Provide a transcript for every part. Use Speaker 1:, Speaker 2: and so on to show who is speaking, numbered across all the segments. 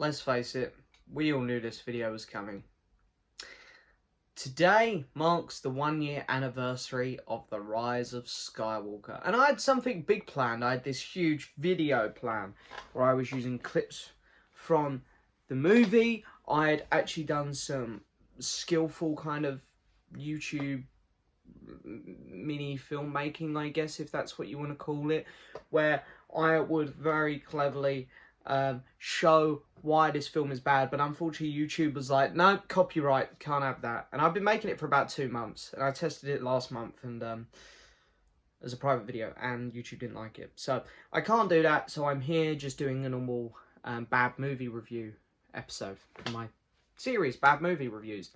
Speaker 1: let's face it, we all knew this video was coming. Today marks the 1-year anniversary of the rise of Skywalker. And I had something big planned. I had this huge video plan where I was using clips from the movie. I had actually done some skillful kind of YouTube mini filmmaking, I guess, if that's what you want to call it, where I would very cleverly show why this film is bad, but unfortunately YouTube was like, no, copyright, can't have that. And I've been making it for about 2 months, and I tested it last month, and as a private video, and YouTube didn't like it. So I can't do that, so I'm here just doing a normal bad movie review episode for my series, Bad Movie Reviews.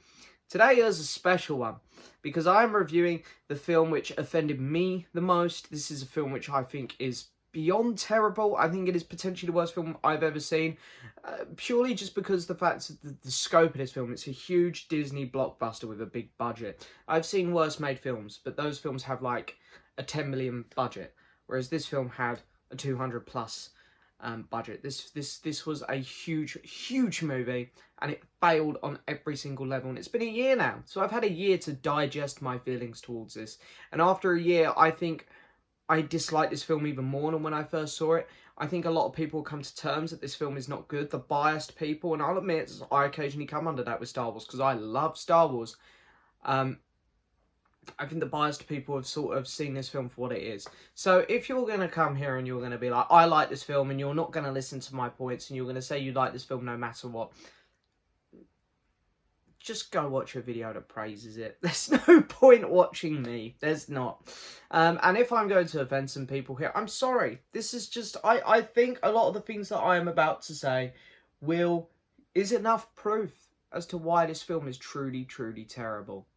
Speaker 1: Today is a special one, because I'm reviewing the film which offended me the most. This is a film which I think is beyond terrible. I think it is potentially the worst film I've ever seen, purely just because the fact of the scope of this film. It's a huge Disney blockbuster with a big budget. I've seen worse made films, but those films have like a 10 million budget, whereas this film had a 200 plus budget. This was a huge movie, and it failed on every single level. And it's been a year now, so I've had a year to digest my feelings towards this. And after a year, I think I dislike this film even more than when I first saw it. I think a lot of people come to terms that this film is not good. The biased people, and I'll admit, I occasionally come under that with Star Wars, because I love Star Wars. I think the biased people have sort of seen this film for what it is. So if you're going to come here and you're going to be like, I like this film, and you're not going to listen to my points, and you're going to say you like this film no matter what, just go watch a video that praises it. There's no point watching me. There's not. And if I'm going to offend some people here, I'm sorry. This is just, I think a lot of the things that I am about to say is enough proof as to why this film is truly terrible.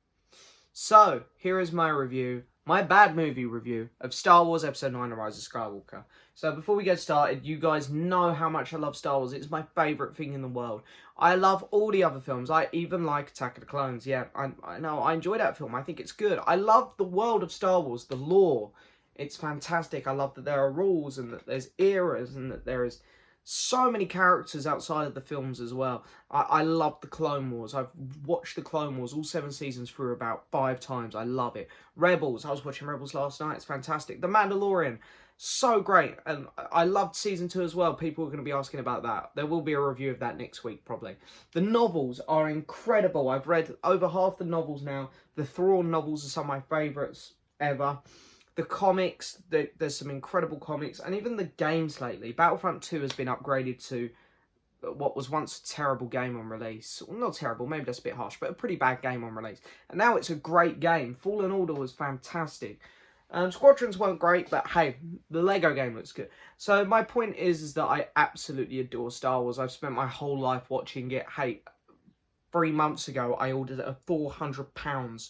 Speaker 1: So, here is my review, my bad movie review of Star Wars Episode 9, The Rise of Skywalker. So, before we get started, you guys know how much I love Star Wars. It's my favourite thing in the world. I love all the other films. I even like Attack of the Clones. Yeah, I know, I enjoy that film. I think it's good. I love the world of Star Wars, the lore. It's fantastic. I love that there are rules, and that there's eras, and that there is so many characters outside of the films as well. I love the Clone Wars. I've watched the Clone Wars, all 7 seasons, through about 5 times. I love it. Rebels. I was watching Rebels last night. It's fantastic. The Mandalorian. So great. And I loved Season 2 as well. People are going to be asking about that. There will be a review of that next week, probably. The novels are incredible. I've read over half the novels now. The Thrawn novels are some of my favourites ever. The comics, there's some incredible comics, and even the games lately. Battlefront 2 has been upgraded to what was once a terrible game on release. Well, not terrible, maybe that's a bit harsh, but a pretty bad game on release. And now it's a great game. Fallen Order was fantastic. Squadrons weren't great, but hey, the Lego game looks good. So my point is that I absolutely adore Star Wars. I've spent my whole life watching it. Hey, 3 months ago, I ordered a £400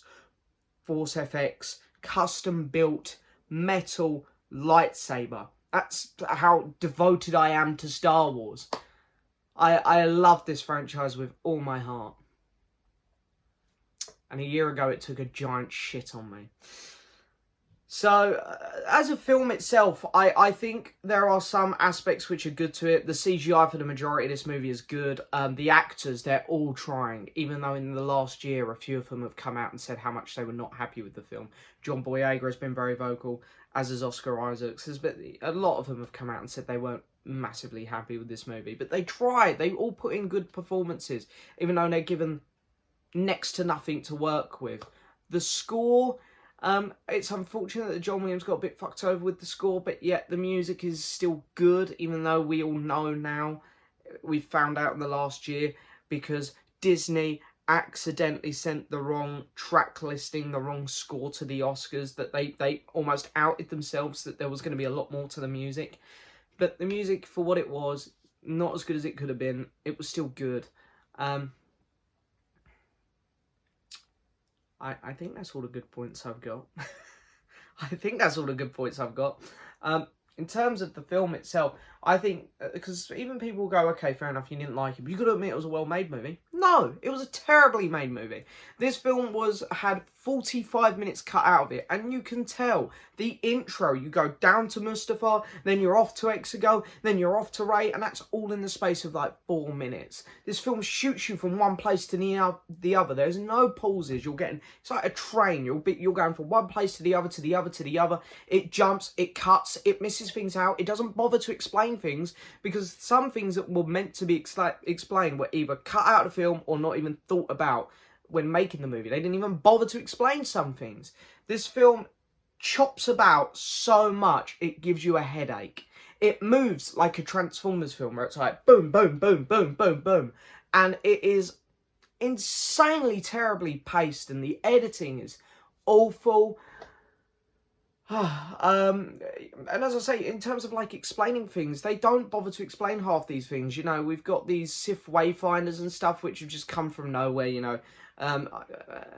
Speaker 1: Force FX custom built metal lightsaber. That's how devoted I am to Star Wars. I love this franchise with all my heart. And a year ago it took a giant shit on me. So, as a film itself, I think there are some aspects which are good to it. The CGI for the majority of this movie is good. The actors, they're all trying, even though in the last year, a few of them have come out and said how much they were not happy with the film. John Boyega has been very vocal, as has Oscar Isaacs. But a lot of them have come out and said they weren't massively happy with this movie. But they tried. They all put in good performances, even though they're given next to nothing to work with. The score, it's unfortunate that John Williams got a bit fucked over with the score, but yet the music is still good, even though we all know now, we found out in the last year, because Disney accidentally sent the wrong track listing, the wrong score to the Oscars, that they almost outed themselves that there was going to be a lot more to the music. But the music, for what it was, not as good as it could have been, it was still good. I think that's all the good points I've got. I think that's all the good points I've got. In terms of the film itself, I think, because even people go, okay, fair enough, you didn't like it, but you got to admit it was a well-made movie. No, it was a terribly made movie. This film had 45 minutes cut out of it, and you can tell the intro, you go down to Mustafa, then you're off to Exegol, then you're off to Rey, and that's all in the space of like 4 minutes. This film shoots you from one place to the other. There's no pauses. It's like a train. You're going from one place to the other, to the other, to the other. It jumps, it cuts, it misses things out. It doesn't bother to explain things, because some things that were meant to be explained were either cut out of the film or not even thought about when making the movie. They didn't even bother to explain some things. This film chops about so much, it gives you a headache. It moves like a Transformers film, where it's like boom, boom, boom, boom, boom, boom. And it is insanely terribly paced, and the editing is awful. And as I say, in terms of like explaining things, they don't bother to explain half these things. You know, we've got these Sith wayfinders and stuff which have just come from nowhere, you know. And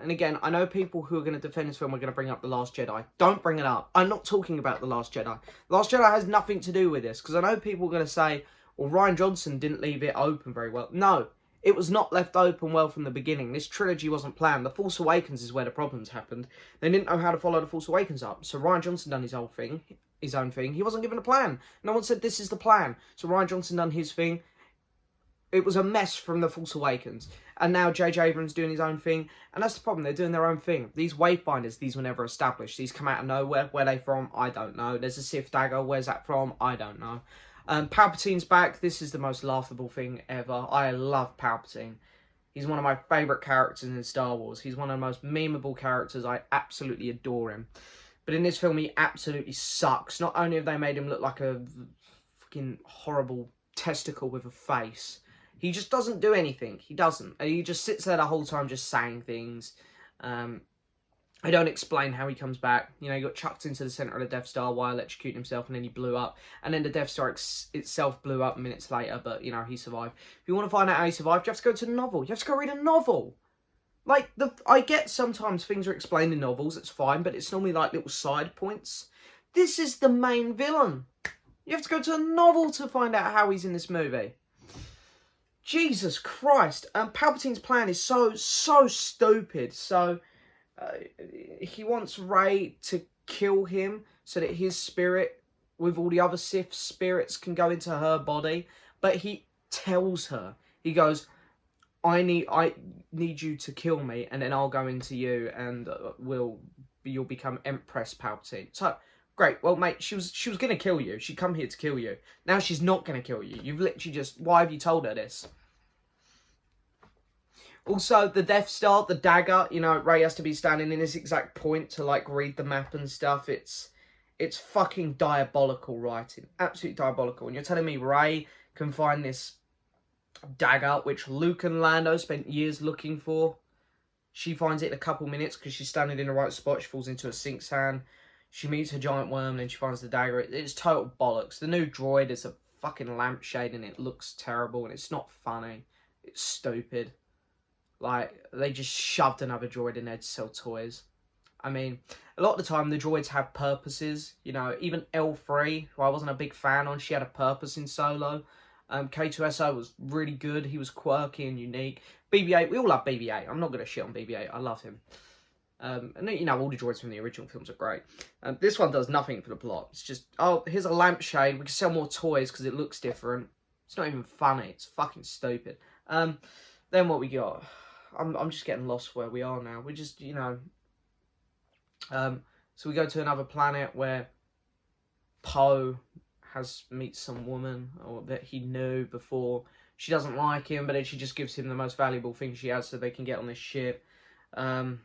Speaker 1: again, I know people who are going to defend this film are going to bring up The Last Jedi. Don't bring it up. I'm not talking about The Last Jedi. The Last Jedi has nothing to do with this, because I know people are going to say, well, Rian Johnson didn't leave it open very well. No. It was not left open well from the beginning. This trilogy wasn't planned. The Force Awakens is where the problems happened. They didn't know how to follow The Force Awakens up. So Rian Johnson done his own thing. He wasn't given a plan. No one said this is the plan. So Rian Johnson done his thing. It was a mess from The Force Awakens. And now J.J. Abrams doing his own thing. And that's the problem. They're doing their own thing. These Wayfinders, these were never established. These come out of nowhere. Where they from? I don't know. There's a Sith dagger. Where's that from? I don't know. Palpatine's back. This is the most laughable thing ever. I love Palpatine. He's one of my favourite characters in Star Wars. He's one of the most memeable characters. I absolutely adore him. But in this film, he absolutely sucks. Not only have they made him look like a fucking horrible testicle with a face, he just doesn't do anything. He doesn't. He just sits there the whole time just saying things. I don't explain how he comes back. You know, he got chucked into the centre of the Death Star while electrocuting himself, and then he blew up. And then the Death Star itself blew up minutes later, but, you know, he survived. If you want to find out how he survived, you have to go to the novel. You have to go read a novel. Like, I get sometimes things are explained in novels, it's fine, but it's normally like little side points. This is the main villain. You have to go to a novel to find out how he's in this movie. Jesus Christ. Palpatine's plan is so stupid. So... he wants Rey to kill him so that his spirit with all the other Sith spirits can go into her body. But he tells her, he goes, I need you to kill me, and then I'll go into you, and you'll become Empress Palpatine. So great. Well, mate, she was gonna kill you. She come here to kill you. Now she's not gonna kill you. You've literally why have you told her this? Also, the Death Star, the dagger, you know, Rey has to be standing in this exact point to, like, read the map and stuff. It's fucking diabolical writing. Absolutely diabolical. And you're telling me Rey can find this dagger, which Luke and Lando spent years looking for. She finds it in a couple minutes because she's standing in the right spot. She falls into a sink sand. She meets her giant worm and then she finds the dagger. It's total bollocks. The new droid is a fucking lampshade and it looks terrible and it's not funny. It's stupid. Like, they just shoved another droid in there to sell toys. I mean, a lot of the time, the droids have purposes. You know, even L3, who I wasn't a big fan on, she had a purpose in Solo. K2SO was really good. He was quirky and unique. BB-8, we all love BB-8. I'm not going to shit on BB-8. I love him. And, you know, all the droids from the original films are great. This one does nothing for the plot. It's just, oh, here's a lampshade. We can sell more toys because it looks different. It's not even funny. It's fucking stupid. Then what we got... I'm just getting lost where we are now. We're just, you know... so we go to another planet where Poe meets some woman or that he knew before. She doesn't like him, but then she just gives him the most valuable thing she has so they can get on this ship. I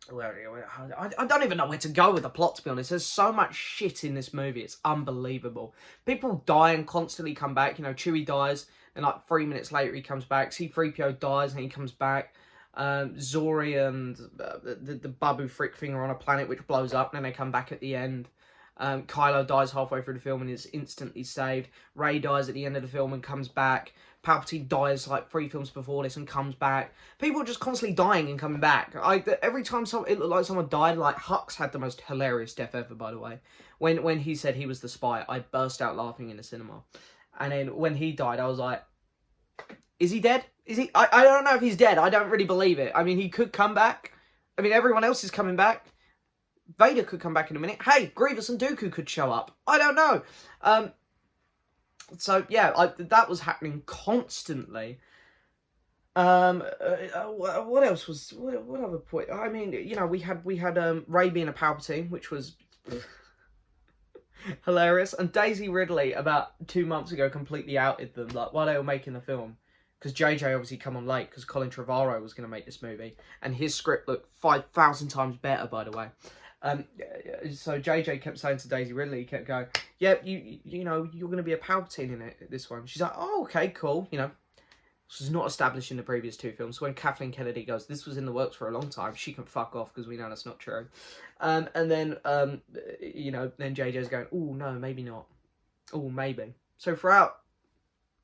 Speaker 1: don't even know where to go with the plot, to be honest. There's so much shit in this movie. It's unbelievable. People die and constantly come back. You know, Chewie dies, and like 3 minutes later he comes back. C-3PO dies and he comes back. Zori and the Babu Frick thing are on a planet which blows up, and then they come back at the end. Kylo dies halfway through the film and is instantly saved. Rey dies at the end of the film and comes back. Palpatine dies like 3 films before this and comes back. People are just constantly dying and coming back. Every time it looked like someone died, like Hux had the most hilarious death ever, by the way. When he said he was the spy, I burst out laughing in the cinema. And then when he died, I was like, is he dead? Is he? I don't know if he's dead. I don't really believe it. I mean, he could come back. I mean, everyone else is coming back. Vader could come back in a minute. Hey, Grievous and Dooku could show up. I don't know. So, yeah, that was happening constantly. What else was... What other point? I mean, you know, we had Rey being a Palpatine, which was hilarious. And Daisy Ridley, about 2 months ago, completely outed them, like, while they were making the film. Because JJ obviously come on late, because Colin Trevorrow was going to make this movie. And his script looked 5,000 times better, by the way. So JJ kept saying to Daisy Ridley, he kept going, yeah, you know, you're going to be a Palpatine in it, this one. She's like, oh, okay, cool. You know, this was not established in the previous 2 films. So when Kathleen Kennedy goes, this was in the works for a long time, she can fuck off, because we know that's not true. And then, you know, then JJ's going, oh, no, maybe not. Oh, maybe. So throughout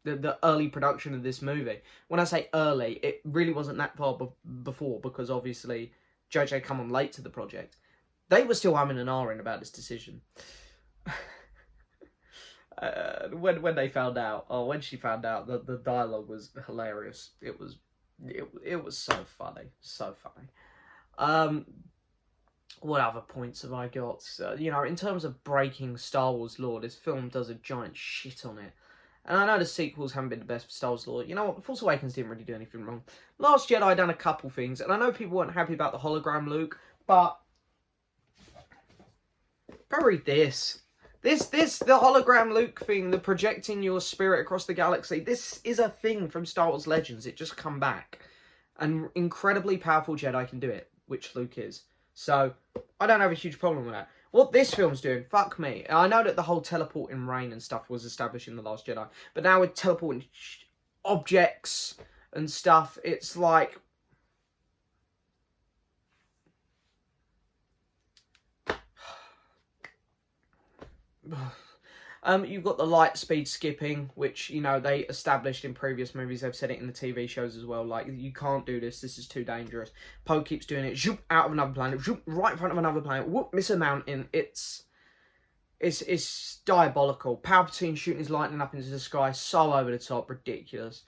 Speaker 1: the early production of this movie, when I say early, it really wasn't that far before, because obviously JJ come on late to the project. They were still humming and ahhing about this decision. When they found out, or when she found out, the dialogue was hilarious. It was so funny, so funny. What other points have I got? You know, in terms of breaking Star Wars lore, this film does a giant shit on it. And I know the sequels haven't been the best for Star Wars lore. You know what? The Force Awakens didn't really do anything wrong. Last Jedi done a couple things, and I know people weren't happy about the hologram Luke, but go read this. The hologram Luke thing, the projecting your spirit across the galaxy, this is a thing from Star Wars Legends. It just come back. An incredibly powerful Jedi can do it, which Luke is. So, I don't have a huge problem with that. What this film's doing, fuck me. I know that the whole teleporting rain and stuff was established in The Last Jedi, but now with teleporting objects and stuff, it's like... You've got the light speed skipping, which, you know, they established in previous movies. They've said it in the TV shows as well. Like, you can't do this. This is too dangerous. Poe keeps doing it. Zoop, out of another planet. Zoop, right in front of another planet. Whoop, miss a mountain. It's diabolical. Palpatine shooting his lightning up into the sky. So over the top. Ridiculous.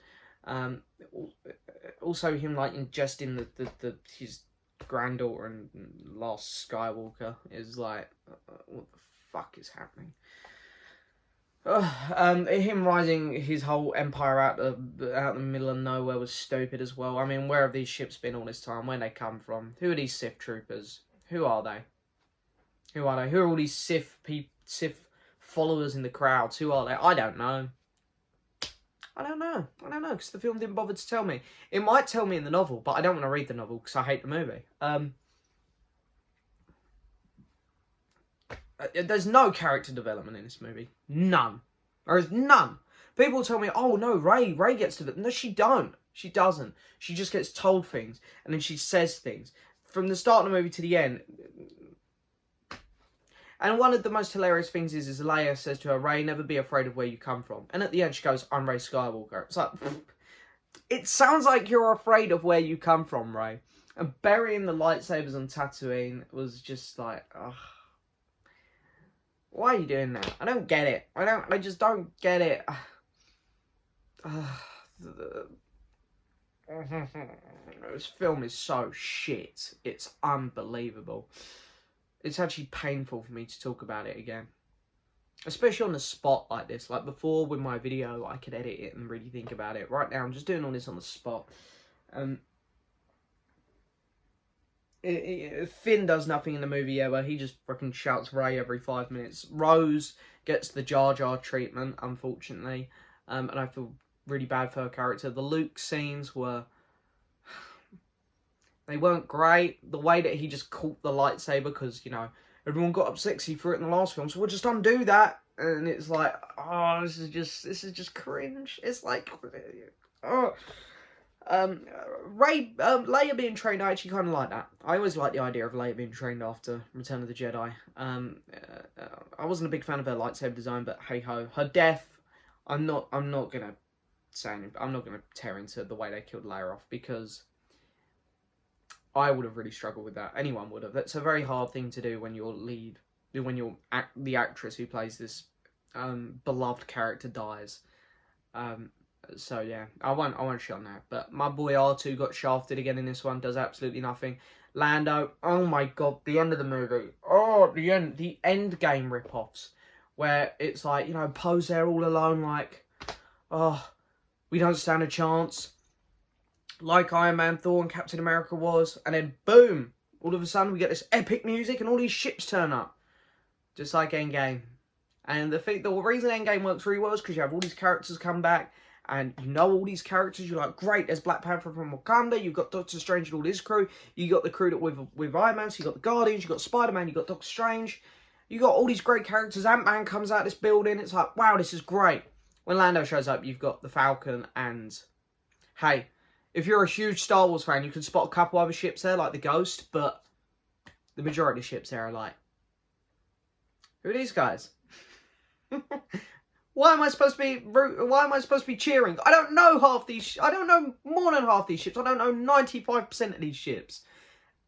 Speaker 1: Also, him, like, ingesting his granddaughter and last Skywalker is like, what the fuck is happening? Him rising his whole empire out the middle of nowhere was stupid as well. I mean, where have these ships been all this time? Where they come from? Who are these Sith troopers? Who are they? Who are they? Who are all these Sith followers in the crowds? Who are they? I don't know. I don't know, because the film didn't bother to tell me. It might tell me in the novel, but I don't want to read the novel because I hate the movie. There's no character development in this movie. None. There is none. People tell me, oh no, Rey gets to... No, she don't. She doesn't. She just gets told things, and then she says things. From the start of the movie to the end. And one of the most hilarious things is Leia says to her, Rey, never be afraid of where you come from. And at the end she goes, I'm Rey Skywalker. It's like, it sounds like you're afraid of where you come from, Rey. And burying the lightsabers on Tatooine was just like, ugh. Why are you doing that? I don't get it. I just don't get it. This film is so shit. It's unbelievable. It's actually painful for me to talk about it again. Especially on the spot like this. Like before with my video, I could edit it and really think about it. Right now, I'm just doing all this on the spot. Finn does nothing in the movie ever. He just fucking shouts Rey every 5 minutes. Rose gets the Jar Jar treatment, unfortunately. And I feel really bad for her character. The Luke scenes were... They weren't great. The way that he just caught the lightsaber, because, you know, everyone got upset because he threw it in the last film, so we'll just undo that. And it's like, oh, this is just cringe. It's like, oh... Leia being trained, I actually kind of like that. I always like the idea of Leia being trained after Return of the Jedi. I wasn't a big fan of her lightsaber design, but hey ho, her death. I'm not gonna say anything. I'm not gonna tear into the way they killed Leia off, because I would have really struggled with that. Anyone would have. That's a very hard thing to do when your lead when the actress who plays this beloved character dies. So yeah, I won't shit on that. But my boy R2 got shafted again in this one. Does absolutely nothing. Lando, oh my god, the end of the movie. Oh, the end game ripoffs, where it's like, you know, Poe's there all alone, like, oh, we don't stand a chance. Like Iron Man, Thor, and Captain America was, and then boom, all of a sudden we get this epic music and all these ships turn up, just like Endgame. And the reason Endgame works really well is because you have all these characters come back. And you know all these characters, you're like, great, there's Black Panther from Wakanda, you've got Doctor Strange and all his crew, you got the crew that with Iron Man, so you got the Guardians, you got Spider-Man, you got Doctor Strange, you got all these great characters. Ant-Man comes out of this building, it's like, wow, this is great. When Lando shows up, you've got the Falcon, and hey, if you're a huge Star Wars fan, you can spot a couple other ships there, like the Ghost, but the majority of ships there are like, who are these guys? Why am I supposed to be cheering? I don't know half these. I don't know more than half these ships. I don't know 95% of these ships.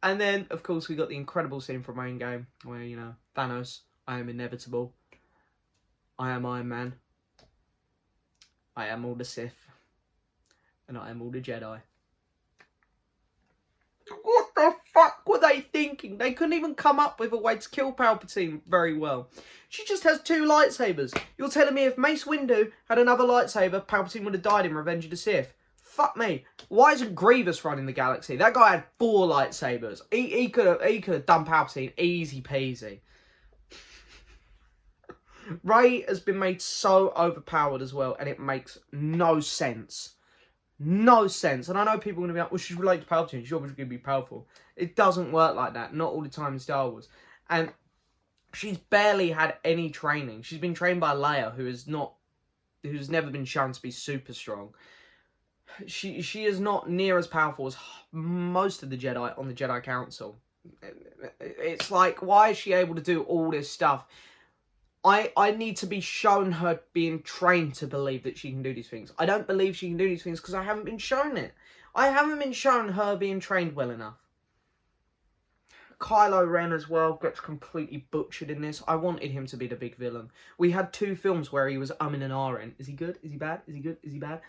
Speaker 1: And then, of course, we got the incredible scene from Endgame where, you know, Thanos, I am inevitable. I am Iron Man. I am all the Sith. And I am all the Jedi. What the fuck were they thinking? They couldn't even come up with a way to kill Palpatine very well. She just has 2 lightsabers. You're telling me if Mace Windu had another lightsaber, Palpatine would have died in Revenge of the Sith? Fuck me. Why isn't Grievous running the galaxy? That guy had 4 lightsabers. He could have done Palpatine easy peasy. Rey has been made so overpowered as well, and it makes no sense. No sense. And I know people are going to be like, well, she's related to Palpatine, she's obviously going to be powerful. It doesn't work like that. Not all the time in Star Wars. And she's barely had any training. She's been trained by Leia, who's never been shown to be super strong. She is not near as powerful as most of the Jedi on the Jedi Council. It's like, why is she able to do all this stuff? I need to be shown her being trained to believe that she can do these things. I don't believe she can do these things because I haven't been shown it. I haven't been shown her being trained well enough. Kylo Ren as well gets completely butchered in this. I wanted him to be the big villain. We had 2 films where he was umming and ahhing. Is he good? Is he bad? Is he good? Is he bad?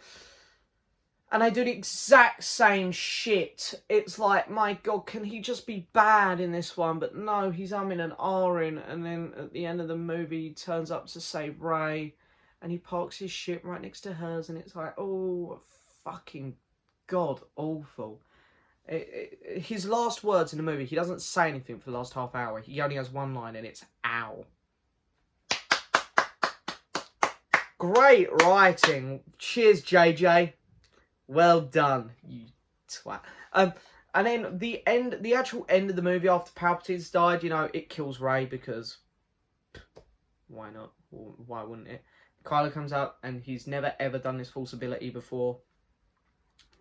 Speaker 1: And I do the exact same shit. It's like, my God, can he just be bad in this one? But no, he's umming and ahhing. And then at the end of the movie, he turns up to save Rey. And he parks his ship right next to hers. And it's like, oh, fucking God, awful. His last words in the movie, he doesn't say anything for the last half hour. He only has one line and it's, ow. Great writing. Cheers, JJ. Well done, you twat. And then the actual end of the movie after Palpatine's died, you know, it kills Rey because why not? Why wouldn't it? Kylo comes out and he's never ever done this Force ability before.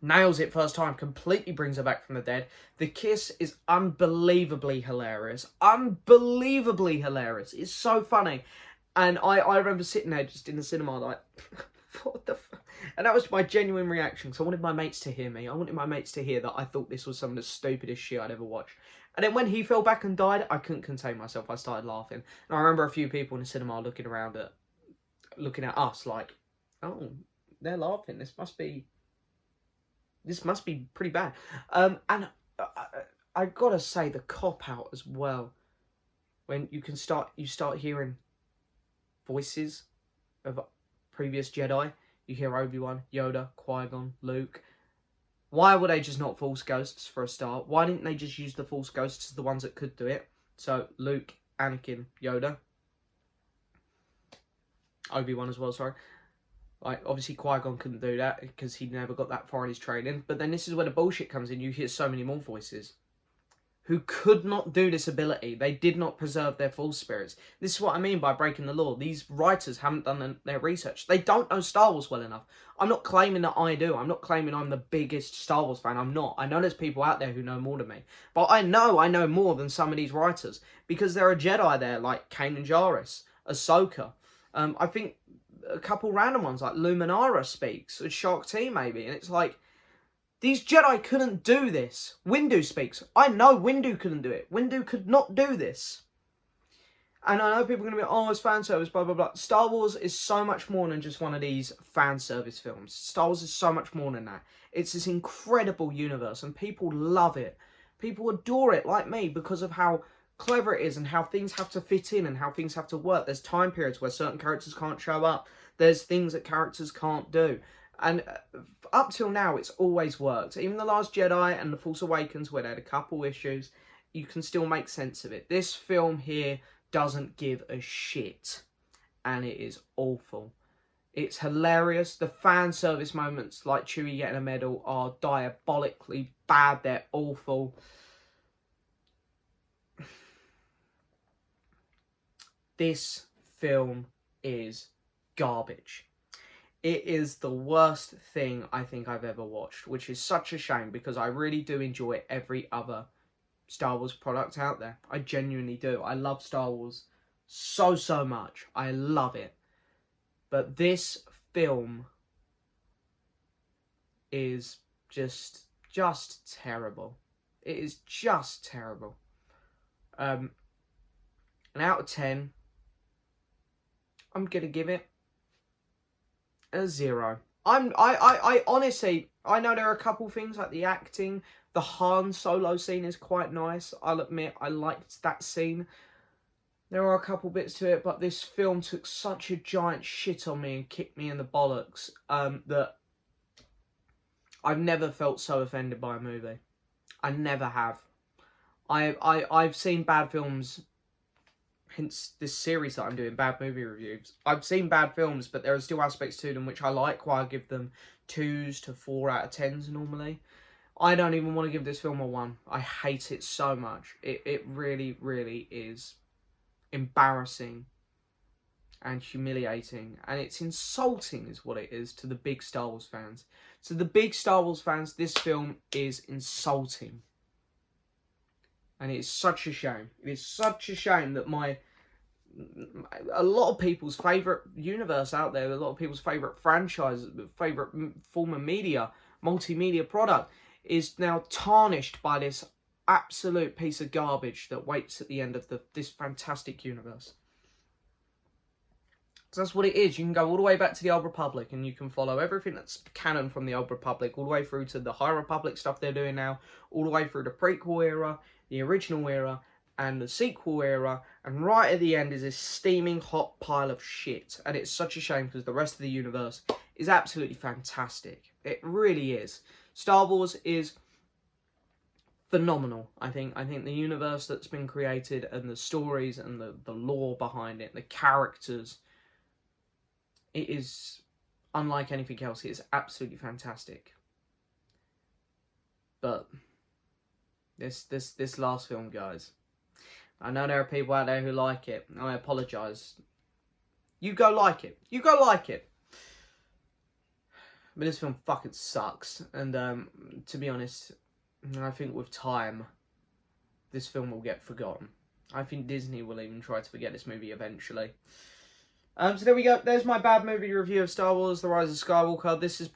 Speaker 1: Nails it first time, completely brings her back from the dead. The kiss is unbelievably hilarious. Unbelievably hilarious. It's so funny. And I remember sitting there just in the cinema like, what the fuck? And that was my genuine reaction. So I wanted my mates to hear me. I wanted my mates to hear that I thought this was some of the stupidest shit I'd ever watched. And then when he fell back and died, I couldn't contain myself. I started laughing. And I remember a few people in the cinema looking at us like, oh, they're laughing. This must be pretty bad. And I gotta say, the cop-out as well. When you start hearing voices of previous Jedi. You hear Obi-Wan, Yoda, Qui-Gon, Luke. Why were they just not Force Ghosts for a start? Why didn't they just use the Force Ghosts as the ones that could do it? So, Luke, Anakin, Yoda. Obi-Wan as well, sorry. Like, obviously Qui-Gon couldn't do that because he never got that far in his training. But then this is where the bullshit comes in. You hear so many more voices who could not do this ability. They did not preserve their Force spirits. This is what I mean by breaking the law. These writers haven't done their research. They don't know Star Wars well enough. I'm not claiming that I do. I'm not claiming I'm the biggest Star Wars fan. I'm not. I know there's people out there who know more than me. But I know more than some of these writers. Because there are Jedi there like Kanan Jarrus, Ahsoka. I think a couple random ones like Luminara speaks, or Shark T maybe. And it's like, these Jedi couldn't do this. Windu speaks. I know Windu couldn't do it. Windu could not do this. And I know people are going to be, oh, it's fan service, blah, blah, blah. Star Wars is so much more than just one of these fan service films. Star Wars is so much more than that. It's this incredible universe, and people love it. People adore it, like me, because of how clever it is and how things have to fit in and how things have to work. There's time periods where certain characters can't show up. There's things that characters can't do. And up till now, it's always worked. Even The Last Jedi and The Force Awakens, where they had a couple issues, you can still make sense of it. This film here doesn't give a shit, and it is awful. It's hilarious. The fan service moments, like Chewie getting a medal, are diabolically bad. They're awful. This film is garbage. It is the worst thing I think I've ever watched, which is such a shame, because I really do enjoy every other Star Wars product out there. I genuinely do. I love Star Wars so much. I love it. But this film is just terrible. It is just terrible. An out of 10, I'm gonna give it a 0. I honestly, I know there are a couple things like the acting. The Han Solo scene is quite nice. I'll admit, I liked that scene. There are a couple bits to it, but this film took such a giant shit on me and kicked me in the bollocks that I've never felt so offended by a movie. I never have. I've seen bad films, hence this series that I'm doing, bad movie reviews. I've seen bad films, but there are still aspects to them which I like, why I give them 2s to 4 out of 10s normally. I don't even want to give this film a 1. I hate it so much. It really, really is embarrassing and humiliating. And it's insulting is what it is to the big Star Wars fans. To the big Star Wars fans, this film is insulting. And it's such a shame. It is such a shame that a lot of people's favourite universe out there, a lot of people's favourite franchise, favourite form of media, multimedia product, is now tarnished by this absolute piece of garbage that waits at the end of this fantastic universe. So that's what it is. You can go all the way back to the Old Republic and you can follow everything that's canon from the Old Republic, all the way through to the High Republic stuff they're doing now, all the way through the prequel era, the original era, and the sequel era, and right at the end is this steaming hot pile of shit. And it's such a shame because the rest of the universe is absolutely fantastic. It really is. Star Wars is phenomenal. I think the universe that's been created and the stories and the lore behind it, the characters, it is unlike anything else. It is absolutely fantastic. But this last film, guys, I know there are people out there who like it. I apologise. You go like it. You go like it. But this film fucking sucks. And to be honest, I think with time, this film will get forgotten. I think Disney will even try to forget this movie eventually. So there we go. There's my bad movie review of Star Wars: The Rise of Skywalker. This is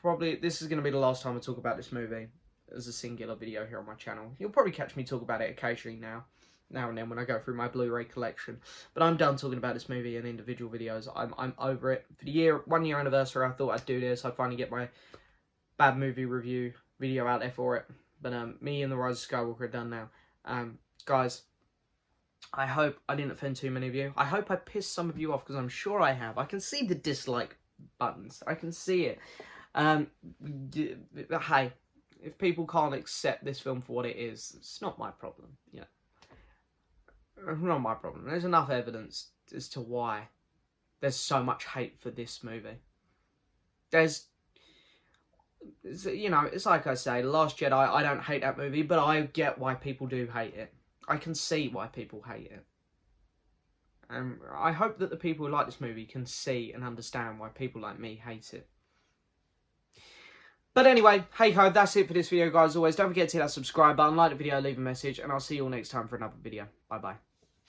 Speaker 1: going to be the last time I talk about this movie as a singular video here on my channel. You'll probably catch me talk about it occasionally now and then when I go through my Blu-ray collection. But I'm done talking about this movie in individual videos. I'm over it. For the 1 year anniversary, I thought I'd do this. I'd finally get my bad movie review video out there for it. But me and The Rise of Skywalker are done now. Guys, I hope I didn't offend too many of you. I hope I pissed some of you off, because I'm sure I have. I can see the dislike buttons. I can see it. Hey, if people can't accept this film for what it is, it's not my problem. You know, it's not my problem. There's enough evidence as to why there's so much hate for this movie. You know, it's like I say, The Last Jedi, I don't hate that movie, but I get why people do hate it. I can see why people hate it. And I hope that the people who like this movie can see and understand why people like me hate it. But anyway, hey ho, that's it for this video, guys. As always, don't forget to hit that subscribe button, like the video, leave a message, and I'll see you all next time for another video. Bye bye.